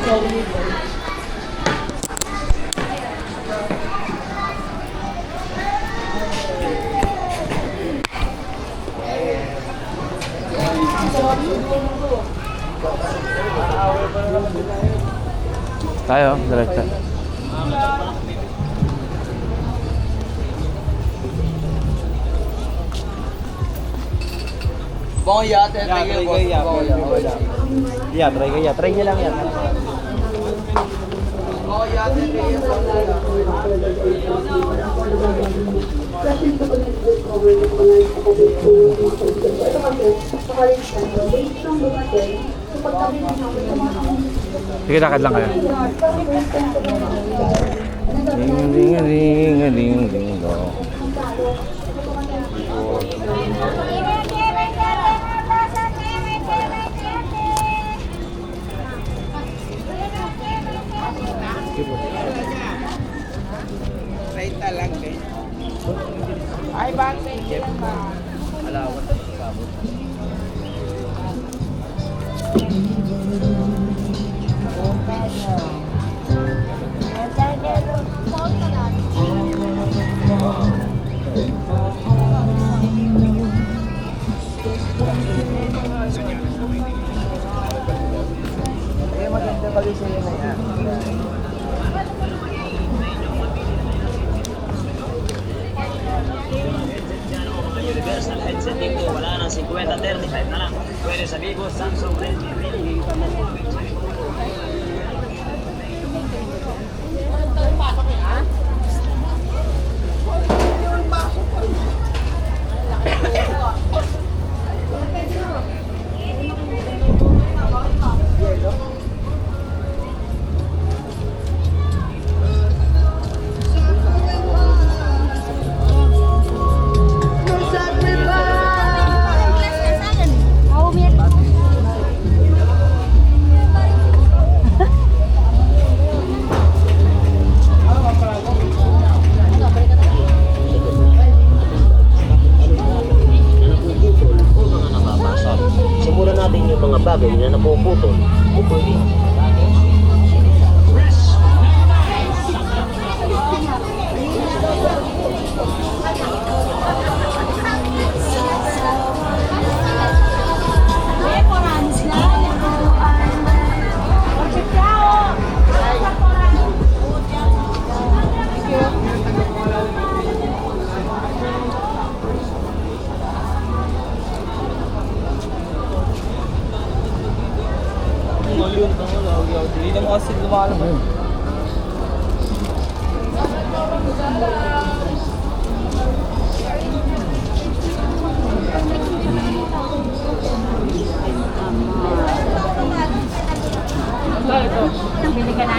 Tayo, diretso. Bawang yate, try niya lang yan. Bawang yate, Sige, lakad lang kayo. Ding ding ding ding ding dong. lang eh. Ay, bakit? Alawat at sabot. Ay, maganda pala siya na yan. Universal headset dito, wala nang 50-35 na lang. Pwede sa Vivo, Samsung, Redmi, Realme. Simulan natin yung mga bagay na napuputol o pwede. Hindi naman kasi lumalabas. Bili ka na?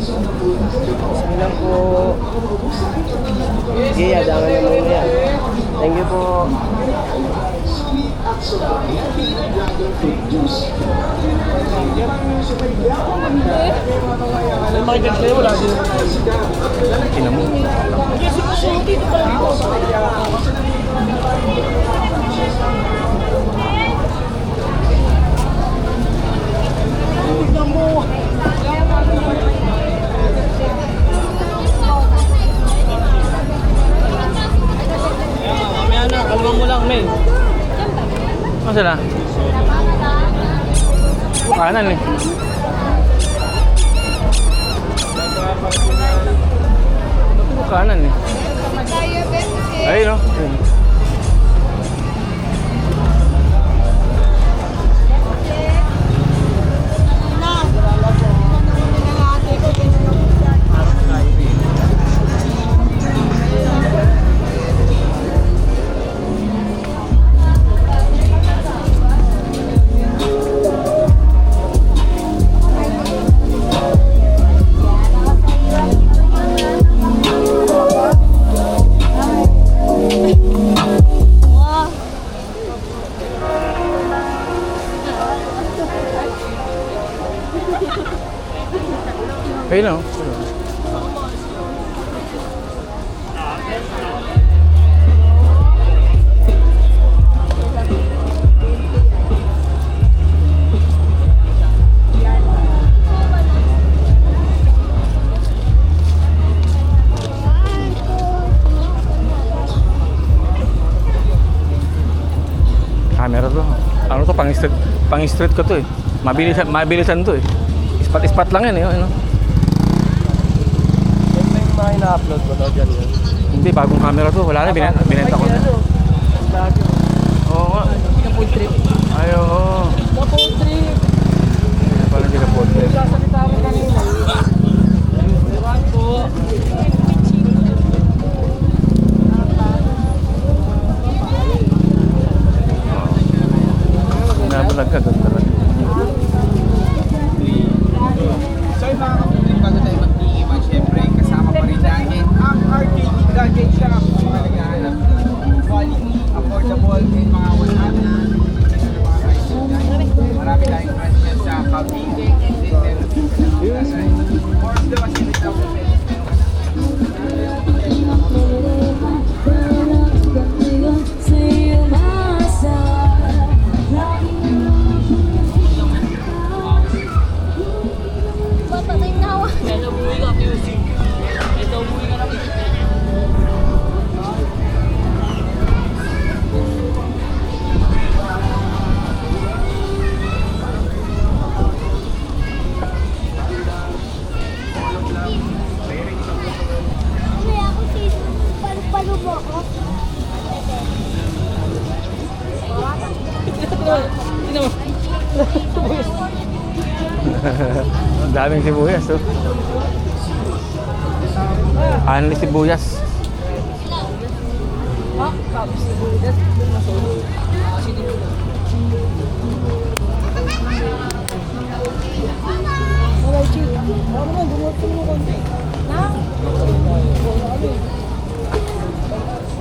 Silang po. Sige, adangan na muna yan. Thank you po. Ina mo. Mamaya na, kalma mo lang, May. Ano sila? Kanan eh. Kanan eh. Ayun no. Ayun no. camera to. Ano to, pang street ko to eh. Mabilisan to eh. Ispat lang yan eh. Ano? Yan ba yung mga ina-upload mo, no? Diyan yun. Hindi, bagong camera to. Wala na, binenta ko na. Lagi. Oo nga. Kapag trip. Ay, oo. Kapag trip. Parang hindi na po. Sasalita mo kanina. Ewan po. Nabalag ka doon talaga. So yung mga kapatid, bago tayo mag-iiwan, syempre, kasama pa rin natin ang RKD Gadget Shop. Yung mga naghahanap ng quality, affordable, and mga 100. Marami tayong branch yan sa Cavite, and then meron din sa Pasay. More of the facilities na po Ang daming sibuyas oh. Anli sibuyas.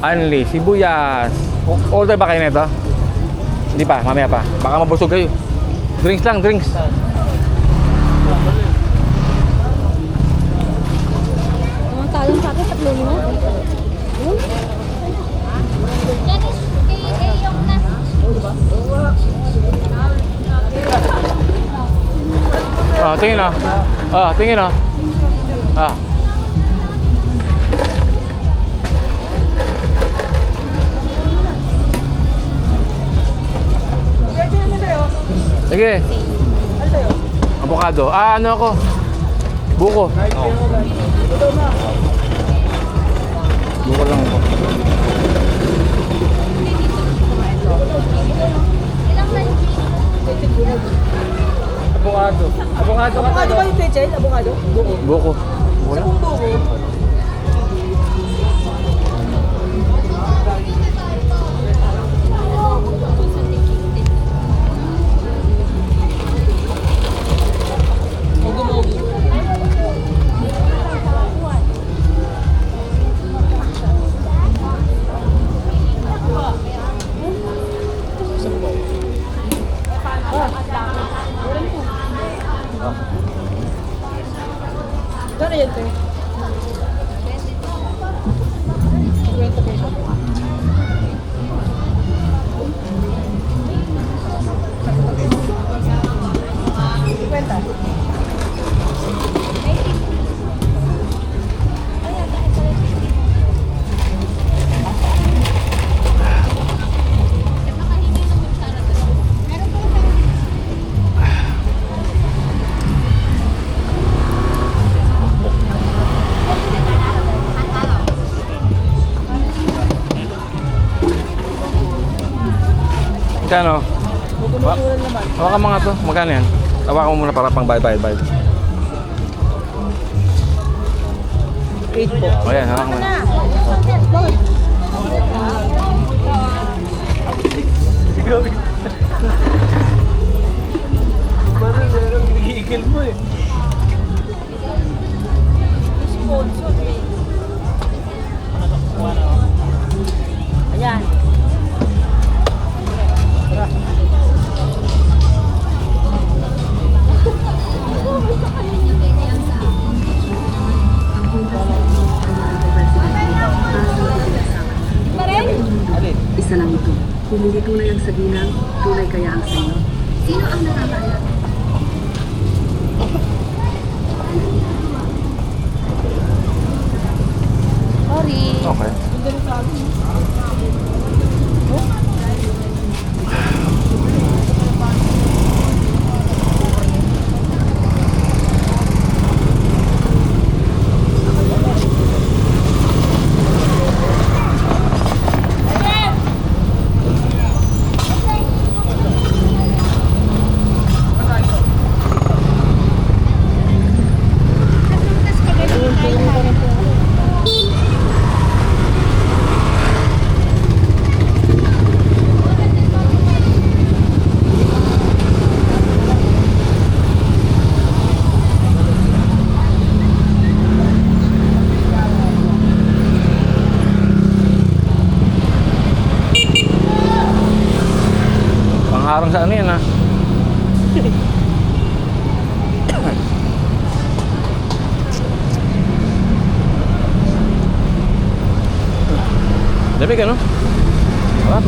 Anli sibuyas. Order ba kayo nito? Hindi pa, mamaya pa. Baka mabusog kayo. Drinks lang, drinks. Ang talong sa akin, 3 mo. Tingin ah. Tingin ah. Sige. Avocado. Ano ako? Buko. Buko lang ako. Avocado. Avocado ba yung pechay? Avocado? Buko. Buko. Sa kung buko. Gano'n yan, te? 20 pesos. Kano? Mura naman. Hawakan mga to. Magkano yan? Hawakan mo muna para pang bayad. 8 po. O yan, hawakan mo na. Parang meron ginigil mo eh. Ayan. Alin? Isa lang ito. Kung hindi tunay ang sabilang, tunay kaya ang sayo. Sino ang nakakaalam? Sorry. Okay. Parang sa ano yan ha. Lamig ano? Sarap.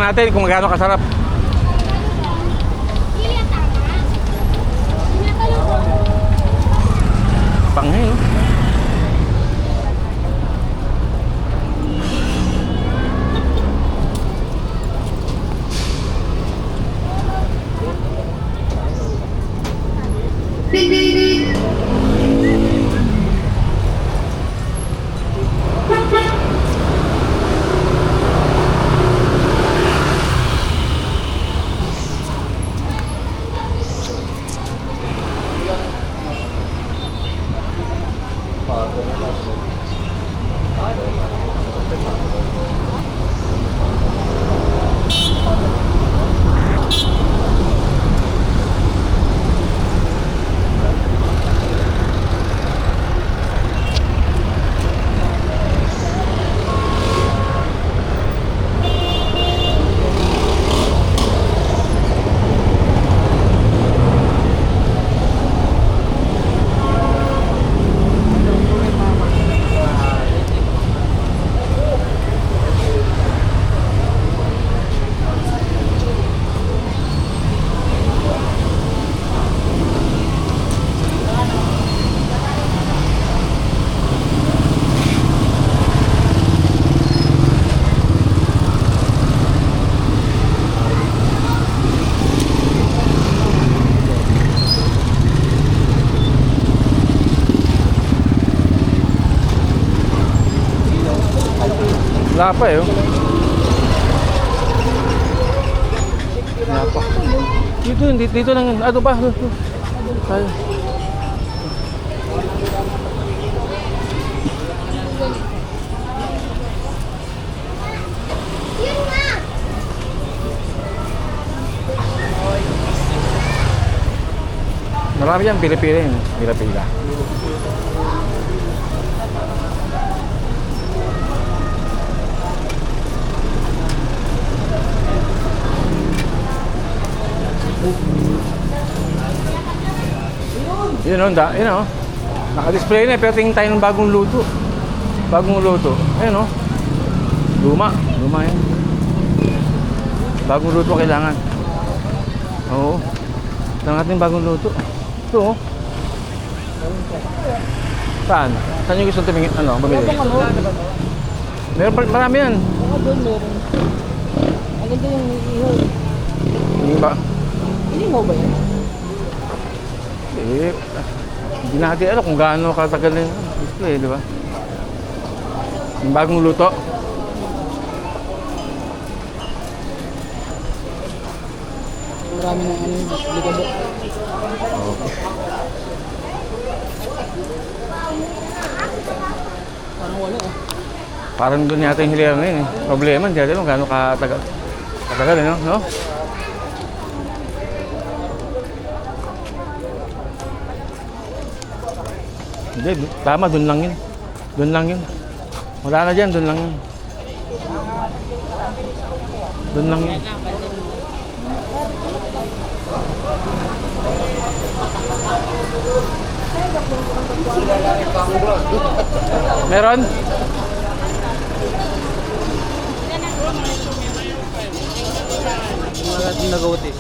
Tingnan natin kung gaano kasarap. Panghay, no? Wala pa eh. Oh. Wala pa. Dito lang. Ano ba? Tayo. Marami yan, pila-pila yun. Pila-pila. Yun o, yun o. Naka-display na, pero tingin tayo ng bagong luto. Bagong luto. Ayun o. Luma. Luma yan. Bagong luto kailangan. Oo. Tingnan natin bagong luto. Ito o. Saan? Saan yung gusto tumingin? Ano, mamili? Meron pa, marami yan. Baka doon meron. Maganda yung ihaw. Hindi ba? Hindi mo ba yan? Eh, hindi natin alam kung gaano katagal na yung display, di ba? Yung bagong luto. Marami ng ano yung likado. Parang wala eh. Parang doon yata yung hilera na yun eh. Problema, hindi natin alam kung gaano katagal. Katagal eh, no? Hindi, tama, doon lang yun. Doon lang yun. Wala na dyan, doon lang yun. Doon lang yun. Meron? Wala din nagawa eh.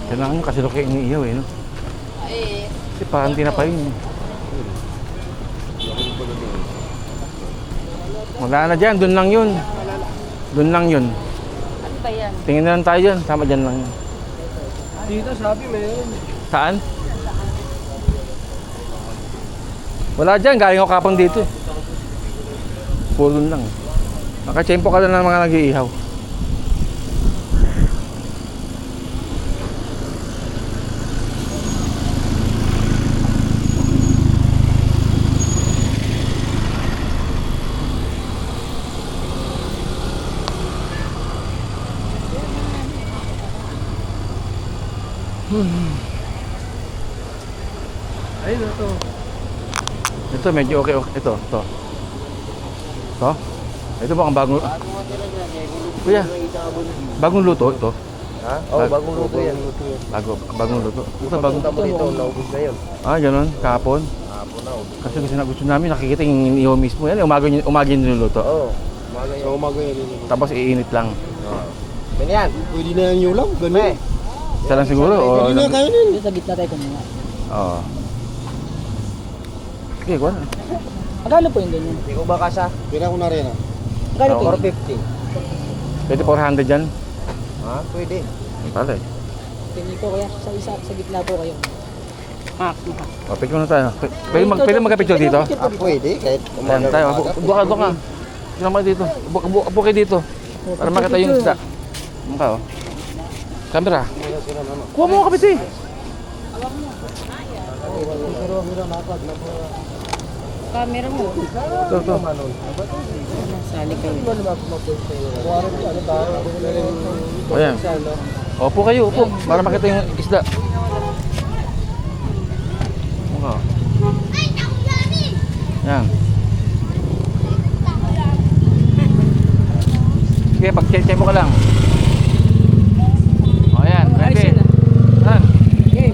Kailangan kasi laki iniiyaw eh, no? Kasi parang tinapay yun. Wala na dyan, doon lang yun. Doon lang yun. Ano ba ba yan? Tingin na lang tayo dyan. Tama dyan lang yan. Dito sabi meron. Saan? Wala dyan. Galing ako kapon dito eh. Pulon lang. Nakachempo ka lang ng mga nag-iihaw. Ayun na to. Ito medyo okay. Ito. Ito. Ito ba ang bagong... Kuya, bagong luto ito. Ha? Oo, bagong luto yan. Bagong luto. Ito bagong... Punta mo dito, naubos na yun. Ah, ganun. Kahapon. Hapon na, ubos. Kasi gusto namin nakikita yung inihaw mismo. Yan, umaga yung niluluto. Oo, umaga yan. So umaga yan. Tapos iinit lang. Yan yan. Pwede na yan yung lang. Ganun. Isa lang siguro. O, Pwede na kayo nun. Dito sa gitna tayo kumuha. Oo. Okay, kuha na. Magkano po yung ganyan? Hindi ko ba kasa? Pira ko na rin ah. Magkano po? 450. Pwede 400 dyan. Ha? Pwede. Pala eh. Tingin ko kaya sa isa, sa gitna po kayo. O, picture na tayo. Pwede magka-picture dito? Ah, pwede. Kahit Ayan tayo. Buka ka. Sino naman dito? Upo kayo dito. Para makita yung isda. Mukha oh. Camera. Kuha mo ang kapit eh. Camera mo. Ito. Sali kayo. O yan. Opo kayo, upo. Para makita yung isda. Mukha oh. Yan. Sige, pag-check mo ka lang. O yan, ready. Yan. Okay.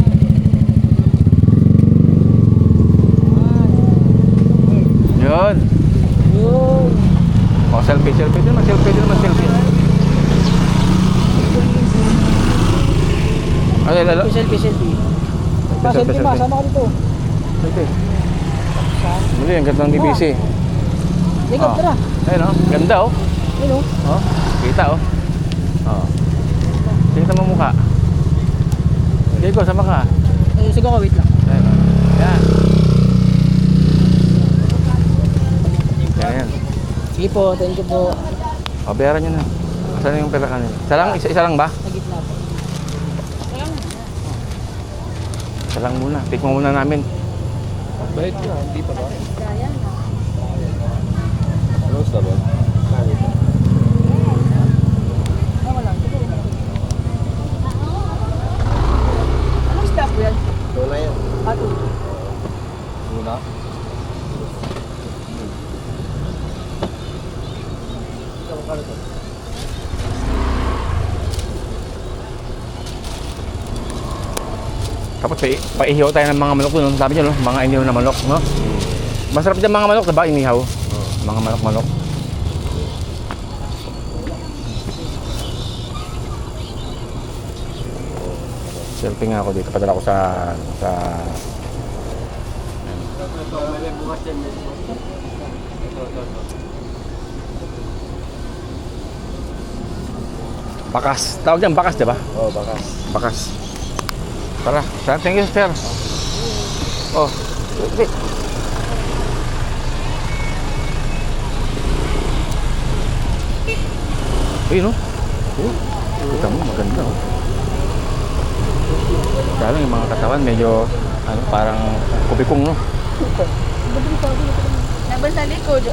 Yun. Yun. O, selfie. Din naman, selfie. Ano yung lalo? Selfie. Selfie ma, sama ka dito. Selfie. Muli, ang ganda ng DBC. Ikaw, Oh. tara. Ayun o, ganda o. Yun o. Oh, kita o. Oh. Tingnan mo mukha. Diego, sama ka. Sige ko, wait lang. Ayun o. Yan. Yan. Sige po, thank you po. O, bayaran nyo na. Saan yung pera kanina? Isa lang ba? Sa gitna po. Isa lang muna. Tikman muna namin. Bait na. Hindi pa ba? Kaya na. Close na ba? Anong stop yan? Ito na yan. Ato. Muna. Tapos paihiyaw tayo ng mga manok doon. Sabi nyo, no? Mga inihaw na manok, no? Masarap dyan mga manok, diba? Inihaw. Mga manok-manok. Selfie nga ako dito. Padala ko sa bakas. Tawag dyan, bakas, diba? Oo, bakas. Bakas. Tara, thank you, sir. Oh, wait. Ayun, oh. Kita mo, maganda, oh. Kaya lang yung mga katawan, medyo, parang kubikong, no? Laban sa likod.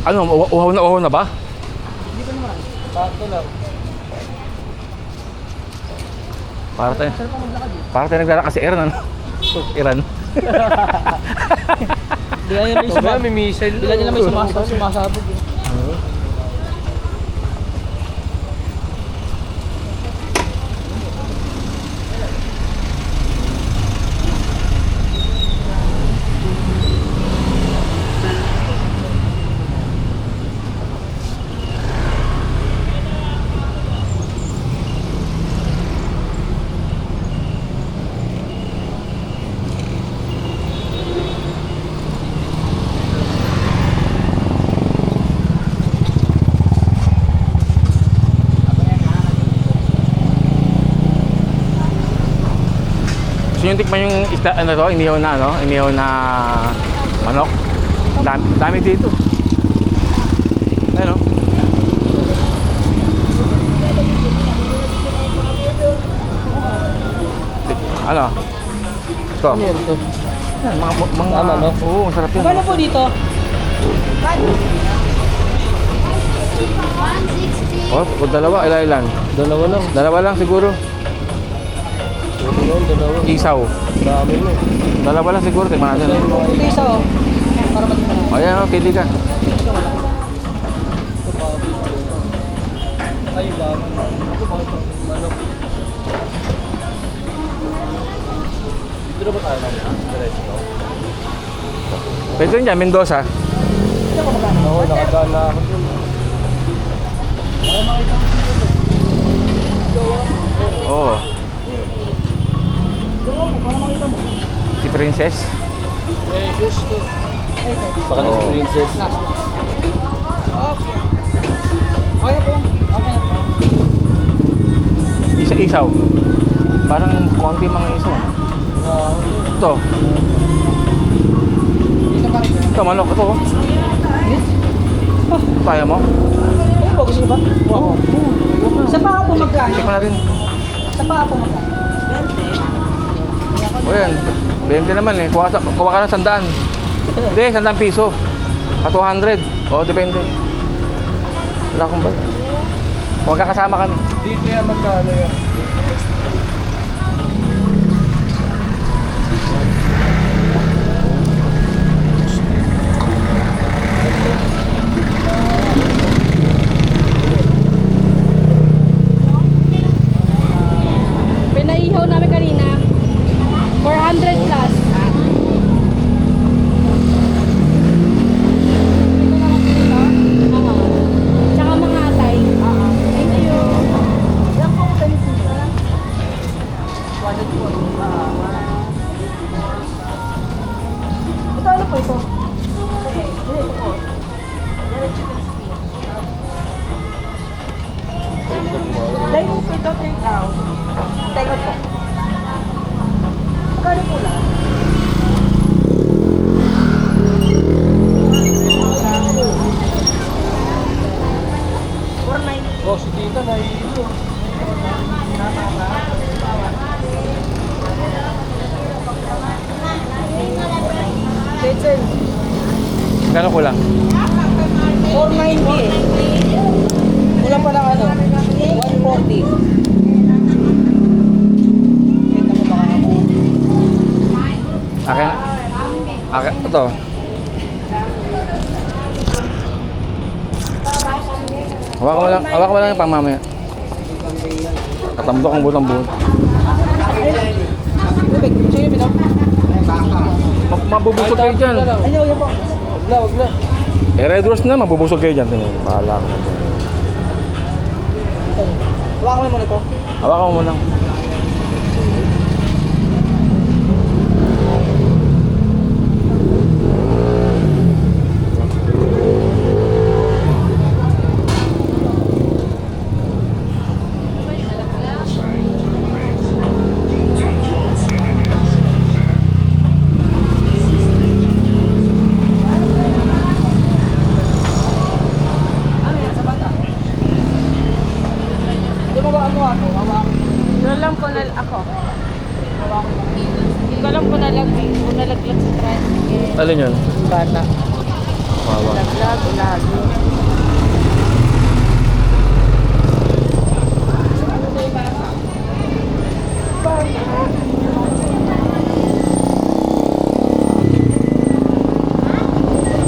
Ano, uhaw na ba? Hindi ko naman. Sakto lang. Para tayo naglalakad si Iran, ano? Iran. Bigla nila may sumasabog. May missile. Bigla nila may sumasabog. Gusto nyo tikman yung isda, ano to, inihaw na, ano? Inihaw na manok. Dami dito. Ayun, oh. Ano? Ito. Ano yan ito? Yan, mga Tama, no? Oo, masarap yun. Magkano po dito? Oh, dalawa, ilan? Dalawa lang. Dalawa lang siguro. Ito yun, dalawa. Isaw. Dami mo. Dalawa lang siguro, tingnan natin. Ito isa oh. Para magkano. Ayan, oh, pili ka. Ay, ba? Manok. Dito ba tayo namin? Diretso. Pwede rin dyan, Mendoza. Oo, nakadaan na ako dun. Oo. Si Princess. Baka na si Princess. Isaw. Parang konti mga isaw. Ito. Ito, manok. Ito. Kaya mo? Ay, ba gusto niyo ba? Oo. Sa pa po magkano? Tikman natin. Sa pa po magkano? O yan. 20 naman eh. Kuha ka ng 100. Hindi, 100 piso. 200. O, depende. Wala akong ba? Huwag kakasama kami. Dito yan magkano yan? Pinaihaw namin kanina. 400 plus. Tsaka mga atay. Thank you. Ito ano po ito? Dahil po ito, take out. Take out po. Magkano po lang? Oh, si Tita na ito. Gano'n ko lang? 490 eh. Kulang pa lang ano? 140. Kita mo baka ako. Akin. Ito. Hawakan mo lang yung pangmamaya. Katambok ang butang-buot. Sige, bitaw. Mabubusog kayo dyan. Ayaw, yan po. Wag na. Eh, Red Rose na, mabubusog kayo dyan. Bahala ka. Hawakan mo muna ito. Hawakan mo lang. Hindi mo ba ano ako? Hawakan. Alam ko na ako. Alam ko na lang kung nalaglag sa tricycle. Alin yun? Bata. Hawa. Nalaglag, lagi.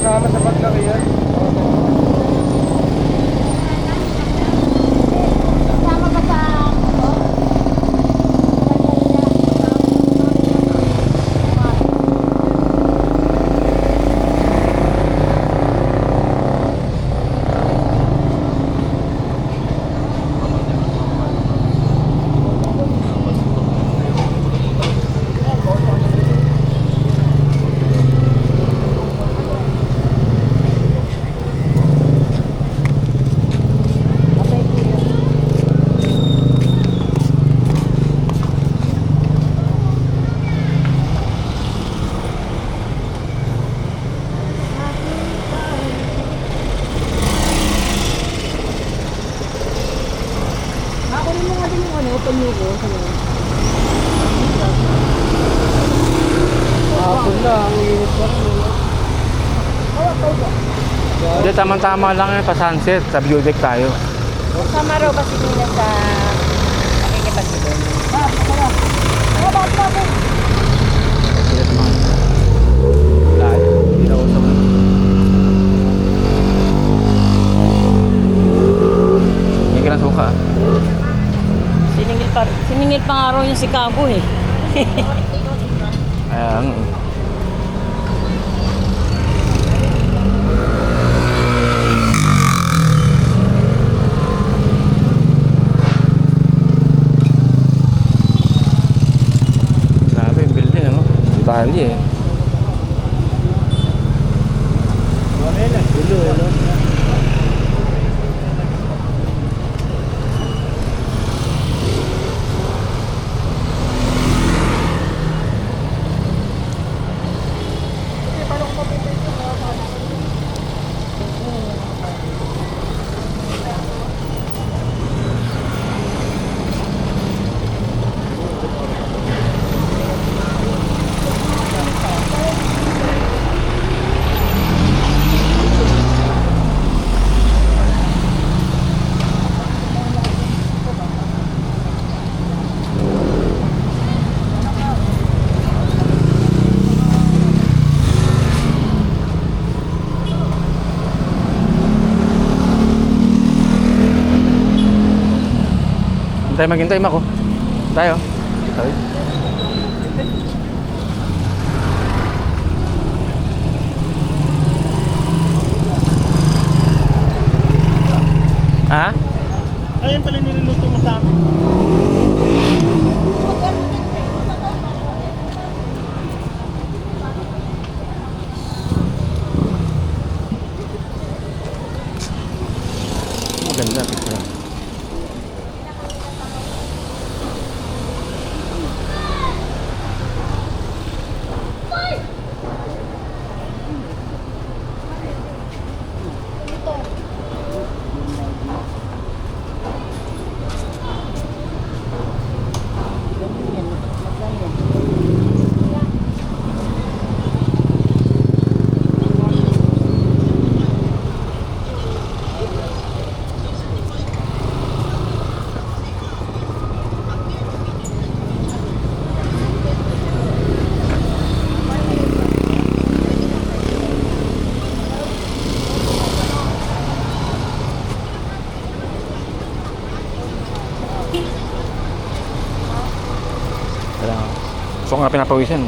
Kasama sa paglaki yan. Sama ka sa Hindi, tama-tama lang pa sunset. Sa view deck tayo. Kasama raw kasi nila sa pakikipagsilon. Layo. Hindi na usap. Hindi ka na suka. Siningil pa nga raw yung si Cabo eh. Ayan. Grabe yung building, ano? Detalye eh. Maghintay ako. Tayo. Tayo. Ha? Ayun pala niluluto mo sa amin. Maganda picture. Gusto ko nga pinapawisan.